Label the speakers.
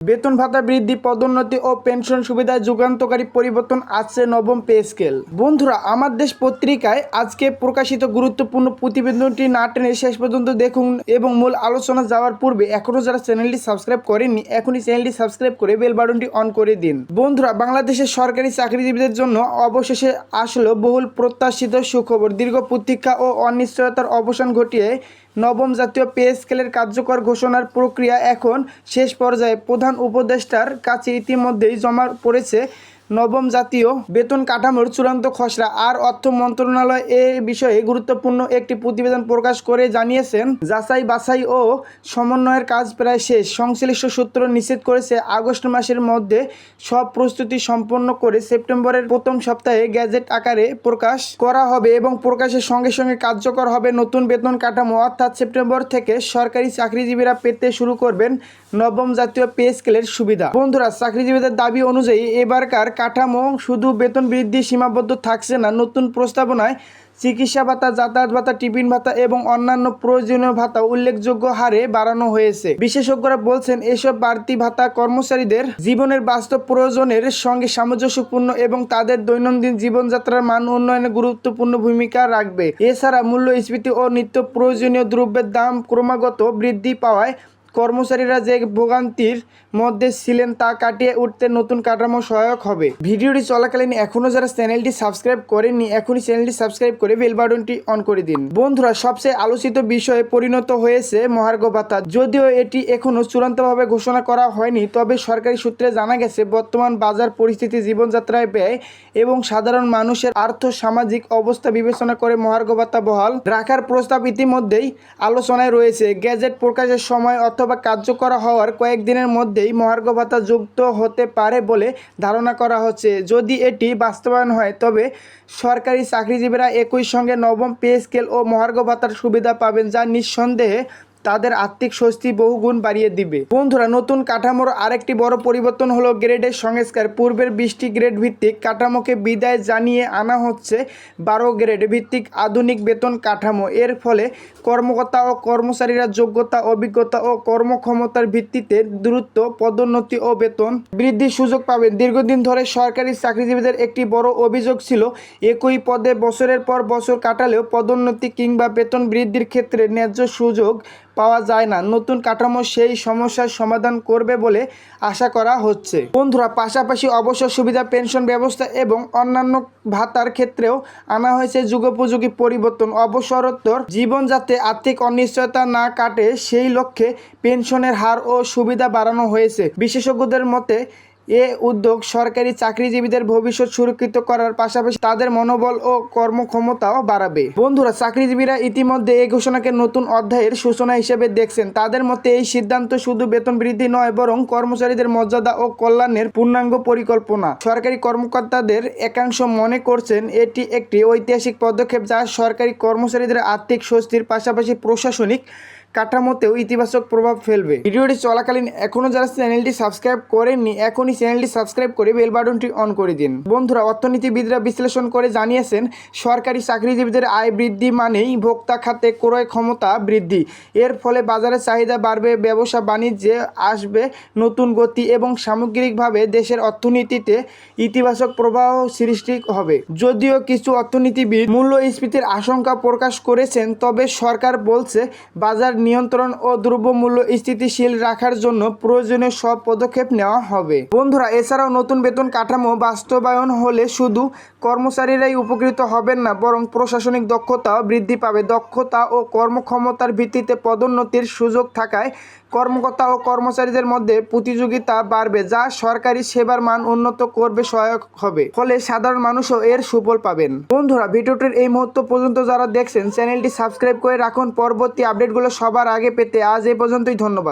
Speaker 1: বেতন ভাতা বৃদ্ধি, পদোন্নতি ও পেনশন সুবিধায় যুগান্তকারী পরিবর্তন আসছে নবম পে স্কেল। বন্ধুরা, আমার দেশ পত্রিকায় আজকে প্রকাশিত গুরুত্বপূর্ণ প্রতিবেদনটি না টেনে শেষ পর্যন্ত দেখুন এবং মূল আলোচনা যাওয়ার পূর্বে এখনও যারা চ্যানেলটি সাবস্ক্রাইব করেননি এখনই চ্যানেলটি সাবস্ক্রাইব করে বেল বাটনটি অন করে দিন। বন্ধুরা, বাংলাদেশের সরকারি চাকরিজীবীদের জন্য অবশেষে আসলো বহুল প্রত্যাশিত সুখবর। দীর্ঘ প্রতীক্ষা ও অনিশ্চয়তার অবসান ঘটিয়ে নবম জাতীয় পে স্কেলের কার্যকর ঘোষণার প্রক্রিয়া এখন শেষ পর্যায়ে। প্রধান উপদেষ্টার কাছে ইতিমধ্যেই জমা পড়েছে নবম জাতীয় বেতন কাঠামোর চূড়ান্ত খসড়া। আর অর্থ মন্ত্রণালয় এ বিষয়ে গুরুত্বপূর্ণ একটি প্রতিবেদন প্রকাশ করে জানিয়েছেন, যাচাই বাছাই ও সমন্বয়ের কাজ প্রায় শেষ। সংশ্লিষ্ট সূত্র নিশ্চিত করেছে, আগস্ট মাসের মধ্যে সব প্রস্তুতি সম্পন্ন করে সেপ্টেম্বরের প্রথম সপ্তাহে গ্যাজেট আকারে প্রকাশ করা হবে এবং প্রকাশের সঙ্গে সঙ্গে কার্যকর হবে নতুন বেতন কাঠামো। অর্থাৎ সেপ্টেম্বর থেকে সরকারি চাকরিজীবীরা পেতে শুরু করবেন নবম জাতীয় পে স্কেলের সুবিধা। বন্ধুরা, চাকরিজীবীদের দাবি অনুযায়ী এবারকার কাঠামো শুধু বেতন বৃদ্ধি সীমাবদ্ধ থাকছে না, নতুন প্রস্তাবনায় চিকিৎসা ভাতা, যাতায়াত ভাতা, টিফিন ভাতা এবং অন্যান্য প্রয়োজনীয় ভাতা উল্লেখযোগ্য হারে বাড়ানো হয়েছে। বিশেষজ্ঞরা বলছেন, এসব বাড়তি ভাতা কর্মচারীদের জীবনের বাস্তব প্রয়োজনের সঙ্গে সামঞ্জস্যপূর্ণ এবং তাদের দৈনন্দিন জীবনযাত্রার মান উন্নয়নে গুরুত্বপূর্ণ ভূমিকা রাখবে। এছাড়া মূল্যস্ফীতি ও নিত্য প্রয়োজনীয় দ্রব্যের দাম ক্রমাগত বৃদ্ধি পাওয়ায় কর্মচারীরা যে ভোগান্তির মধ্যে ছিলেন তা কাটিয়ে উঠতে নতুন কাঠামো সহায়ক হবে। ভিডিওটি চলাকালীন এখনও যারা চ্যানেলটি সাবস্ক্রাইব করেননি এখনই চ্যানেলটি সাবস্ক্রাইব করে বেল বাটনটি অন করে দিন। বন্ধুরা, সবচেয়ে আলোচিত বিষয়ে পরিণত হয়েছে মহার্ঘ ভাতা। যদিও এটি এখনও চূড়ান্তভাবে ঘোষণা করা হয়নি, তবে সরকারি সূত্রে জানা গেছে, বর্তমান বাজার পরিস্থিতি, জীবনযাত্রায় ব্যয় এবং সাধারণ মানুষের আর্থ সামাজিক অবস্থা বিবেচনা করে মহার্ঘ ভাতা বহাল রাখার প্রস্তাব ইতিমধ্যেই আলোচনায় রয়েছে। গ্যাজেট প্রকাশের সময় অথবা কার্যকর হওয়ার কয়েকদিনের মধ্যেই মহার্ঘ ভাতা যুক্ত হতে পারে বলে ধারণা করা হচ্ছে। যদি এটি বাস্তবায়ন হয় তবে সরকারি চাকরিজীবীরা একই সঙ্গে নবম পে স্কেল ও মহার্ঘ ভাতার সুবিধা পাবেন, যা নিঃসন্দেহে তাদের আর্থিক স্বস্তি বহুগুণ বাড়িয়ে দিবে। বন্ধুরা, নতুন কাঠামোর আরেকটি বড় পরিবর্তন হলো গ্রেডের সংস্কার। পূর্বের 20টি গ্রেড ভিত্তিক কাঠামোকে বিদায় জানিয়ে আনা হচ্ছে 12 গ্রেড ভিত্তিক আধুনিক বেতন কাঠামো। এর ফলে কর্মকর্তা ও কর্মচারীরা যোগ্যতা, অভিজ্ঞতা ও কর্মক্ষমতার ভিত্তিতে দ্রুত পদোন্নতি ও বেতন বৃদ্ধির সুযোগ পাবেন। দীর্ঘদিন ধরে সরকারি চাকরিজীবীদের একটি বড় অভিযোগ ছিল, একই পদে বছরের পর বছর কাটালেও পদোন্নতি কিংবা বেতন বৃদ্ধির ক্ষেত্রে ন্যায্য সুযোগ পাওয়া যায় না। নতুন কাঠামো সেই সমস্যার সমাধান করবে বলে আশা করা হচ্ছে। বন্ধুরা, পাশাপাশি অবসর সুবিধা, পেনশন ব্যবস্থা এবং অন্যান্য ভাতার ক্ষেত্রেও আনা হয়েছে যুগোপযোগী পরিবর্তন। অবসরোত্তর জীবন যাতে আর্থিক অনিশ্চয়তা না কাটে সেই লক্ষ্যে পেনশনের হার ও সুবিধা বাড়ানো হয়েছে। বিশেষজ্ঞদের মতে এ উদ্যোগ সরকারি চাকরিজীবীদের ভবিষ্যৎ সুরক্ষিত করার পাশাপাশি তাদের মনোবল ও কর্মক্ষমতাও বাড়াবে। বন্ধুরা, চাকরিজীবীরা ইতিমধ্যে এই ঘোষণাকে নতুন অধ্যায়ের সূচনা হিসেবে দেখছেন। তাদের মতে এই সিদ্ধান্ত শুধু বেতন বৃদ্ধি নয়, বরং কর্মচারীদের মর্যাদা ও কল্যাণের পূর্ণাঙ্গ পরিকল্পনা। সরকারি কর্মকর্তাদের একাংশ মনে করছেন এটি একটি ঐতিহাসিক পদক্ষেপ, যা সরকারি কর্মচারীদের আর্থিক স্বস্তির পাশাপাশি প্রশাসনিক কাঠামোতেও ইতিবাচক প্রভাব ফেলবে। ভিডিওটি চলাকালীন এখনও যারা চ্যানেলটি সাবস্ক্রাইব করেননি এখনই চ্যানেলটি সাবস্ক্রাইব করে বেল বাটনটি অন করে দিন। বন্ধুরা, অর্থনীতিবিদরা বিশ্লেষণ করে জানিয়েছেন, সরকারি চাকরিজীবীদের আয় বৃদ্ধি মানেই ভোক্তা খাতে ক্রয় ক্ষমতা বৃদ্ধি। এর ফলে বাজারের চাহিদা বাড়বে, ব্যবসা বাণিজ্যে আসবে নতুন গতি এবং সামগ্রিকভাবে দেশের অর্থনীতিতে ইতিবাচক প্রবাহ সৃষ্টি হবে। যদিও কিছু অর্থনীতিবিদ মূল্যস্ফীতির আশঙ্কা প্রকাশ করেছেন, তবে সরকার বলছে বাজার নিয়ন্ত্রণ ও দ্রব্যমূল্য স্থিতিশীল রাখার জন্য প্রয়োজনীয় সব পদক্ষেপ নেওয়া হবে। বন্ধুরা, এছাড়াও নতুন বেতন কাঠামো বাস্তবায়ন হলে শুধু কর্মচারীরাই উপকৃত হবেন না, বরং প্রশাসনিক দক্ষতাও বৃদ্ধি পাবে। দক্ষতা ও কর্মক্ষমতার ভিত্তিতে পদোন্নতির সুযোগ থাকায় কর্মকর্তা ও কর্মচারীদের মধ্যে প্রতিযোগিতা বাড়বে, যা সরকারি সেবার মান উন্নত করবে সহায়ক হবে। ফলে সাধারণ মানুষও এর সুফল পাবেন। বন্ধুরা, ভিডিওটির এই মুহূর্ত পর্যন্ত যারা দেখছেন চ্যানেলটি সাবস্ক্রাইব করে রাখুন পরবর্তী আপডেটগুলো সবার আগে পেতে। আজ এই পর্যন্তই, ধন্যবাদ।